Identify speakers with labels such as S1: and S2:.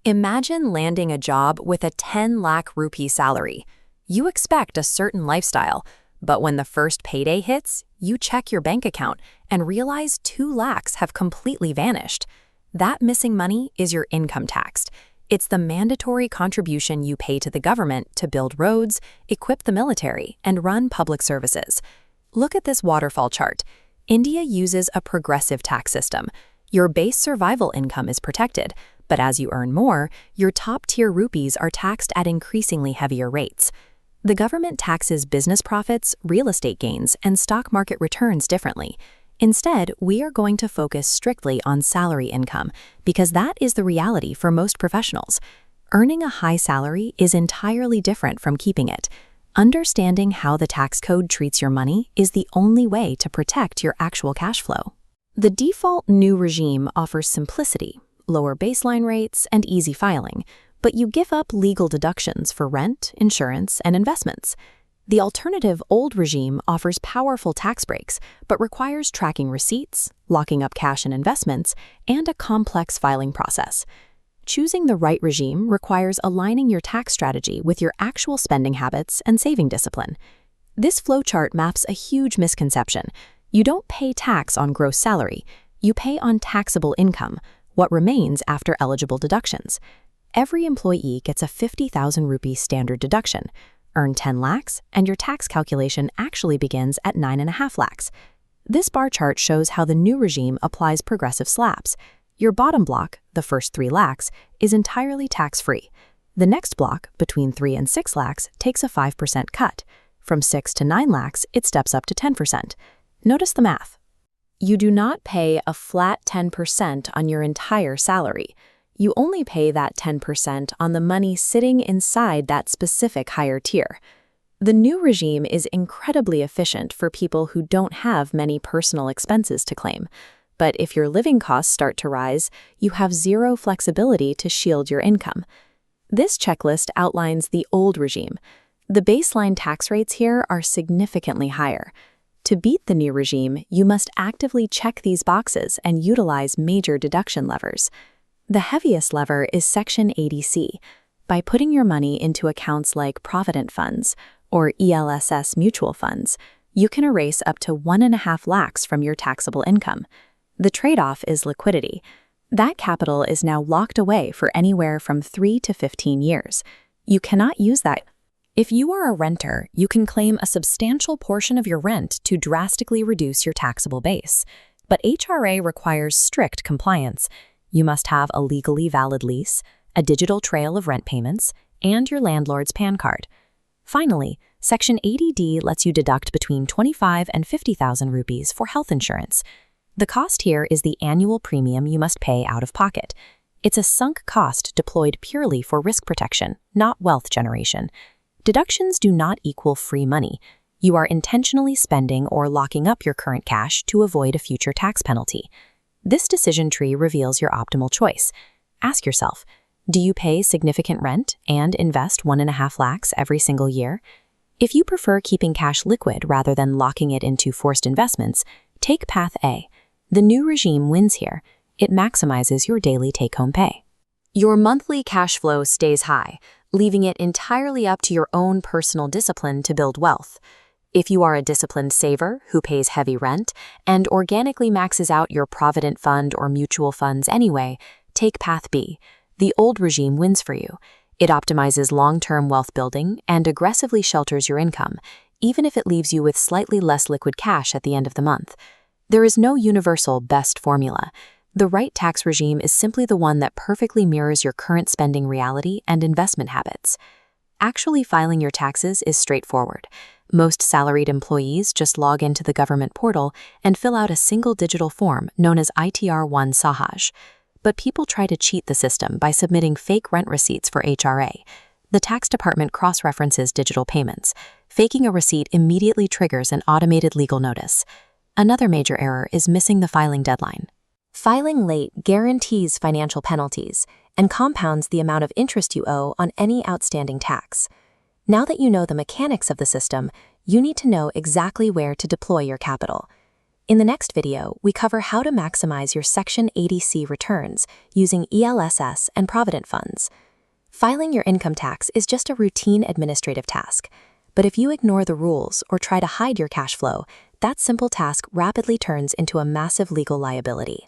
S1: Imagine landing a job with a 10 lakh rupee salary. You expect a certain lifestyle, but when the first payday hits, you check your bank account and realize 2 lakhs have completely vanished. That missing money is your income tax. It's the mandatory contribution you pay to the government to build roads, equip the military, and run public services. Look at this waterfall chart. India uses a progressive tax system. Your base survival income is protected, but as you earn more, your top-tier rupees are taxed at increasingly heavier rates. The government taxes business profits, real estate gains, and stock market returns differently. Instead, we are going to focus strictly on salary income because that is the reality for most professionals. Earning a high salary is entirely different from keeping it. Understanding how the tax code treats your money is the only way to protect your actual cash flow. The default new regime offers simplicity, lower baseline rates, and easy filing, but you give up legal deductions for rent, insurance, and investments. The alternative old regime offers powerful tax breaks, but requires tracking receipts, locking up cash and investments, and a complex filing process. Choosing the right regime requires aligning your tax strategy with your actual spending habits and saving discipline. This flowchart maps a huge misconception. You don't pay tax on gross salary. You pay on taxable income, what remains after eligible deductions. Every employee gets a 50,000 rupee standard deduction. Earn 10 lakhs, and your tax calculation actually begins at 9.5 lakhs. This bar chart shows how the new regime applies progressive slabs. Your bottom block, the first 3 lakhs, is entirely tax-free. The next block, between 3 and 6 lakhs, takes a 5% cut. From 6 to 9 lakhs, it steps up to 10%. Notice the math. You do not pay a flat 10% on your entire salary. You only pay that 10% on the money sitting inside that specific higher tier. The new regime is incredibly efficient for people who don't have many personal expenses to claim. But if your living costs start to rise, you have zero flexibility to shield your income. This checklist outlines the old regime. The baseline tax rates here are significantly higher. To beat the new regime, you must actively check these boxes and utilize major deduction levers. The heaviest lever is Section 80C. By putting your money into accounts like Provident Funds or ELSS mutual funds, you can erase up to 1.5 lakhs from your taxable income. The trade-off is liquidity. That capital is now locked away for anywhere from 3 to 15 years. You cannot use that. If you are a renter, you can claim a substantial portion of your rent to drastically reduce your taxable base. But HRA requires strict compliance. You must have a legally valid lease, a digital trail of rent payments, and your landlord's PAN card. Finally, Section 80D lets you deduct between 25 and 50,000 rupees for health insurance. The cost here is the annual premium you must pay out of pocket. It's a sunk cost deployed purely for risk protection, not wealth generation. Deductions do not equal free money. You are intentionally spending or locking up your current cash to avoid a future tax penalty. This decision tree reveals your optimal choice. Ask yourself, do you pay significant rent and invest 1.5 lakhs every single year? If you prefer keeping cash liquid rather than locking it into forced investments, take path A. The new regime wins here. It maximizes your daily take-home pay. Your monthly cash flow stays high, leaving it entirely up to your own personal discipline to build wealth. If you are a disciplined saver who pays heavy rent and organically maxes out your Provident Fund or mutual funds anyway, take path B. The old regime wins for you. It optimizes long-term wealth building and aggressively shelters your income, even if it leaves you with slightly less liquid cash at the end of the month. There is no universal best formula. The right tax regime is simply the one that perfectly mirrors your current spending reality and investment habits. Actually filing your taxes is straightforward. Most salaried employees just log into the government portal and fill out a single digital form known as ITR-1 Sahaj. But people try to cheat the system by submitting fake rent receipts for HRA. The tax department cross-references digital payments. Faking a receipt immediately triggers an automated legal notice. Another major error is missing the filing deadline. Filing late guarantees financial penalties and compounds the amount of interest you owe on any outstanding tax. Now that you know the mechanics of the system, you need to know exactly where to deploy your capital. In the next video, we cover how to maximize your Section 80C returns using ELSS and Provident funds. Filing your income tax is just a routine administrative task, but if you ignore the rules or try to hide your cash flow, that simple task rapidly turns into a massive legal liability.